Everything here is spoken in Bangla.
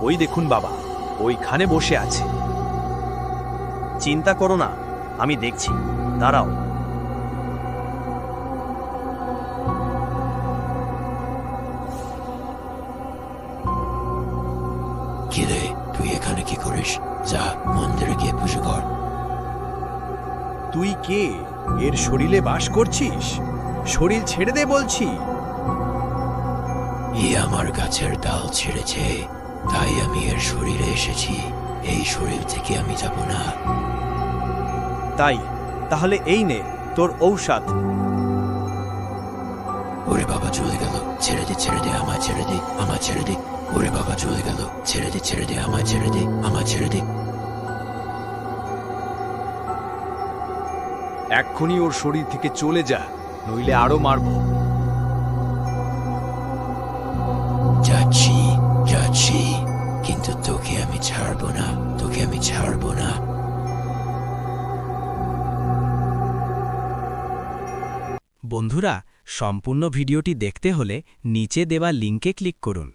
ওই দেখুন বাবা, ওইখানে বসে আছে। চিন্তা করো না, আমি দেখছি, দাঁড়াও। কিরে, তুই এখানে কি করিস? যা মন্দিরে গিয়ে পুজো কর। তুই কে? এর শরীরে বাস করছিস? শরীর ছেড়ে দে বলছি। আমার গাছের ডাল ছেড়েছে, তাই আমি এর শরীরে এসেছি। এই শরীর থেকে আমি যাব না। তাই তাহলে এই নে তোর ঔষধ। ওরে বাবা, চলে গেল। ছেড়ে দে, ছেড়ে দে, আমায় ছেড়ে দে, আমায় ছেড়ে দে। ওরে বাবা, চলে গেল। ছেড়ে দে, ছেড়ে দে, আমায় ছেড়ে দে, আমায় ছেড়ে দে। এক্ষুনি ওর শরীর থেকে চলে যা, নইলে আরো মারবো। যাচ্ছি, যাচ্ছি, কিন্তু তোকে আমি ছাড়বো না, তোকে আমি ছাড়বো না। বন্ধুরা, সম্পূর্ণ ভিডিওটি দেখতে হলে নিচে দেওয়া লিঙ্কে ক্লিক করুন।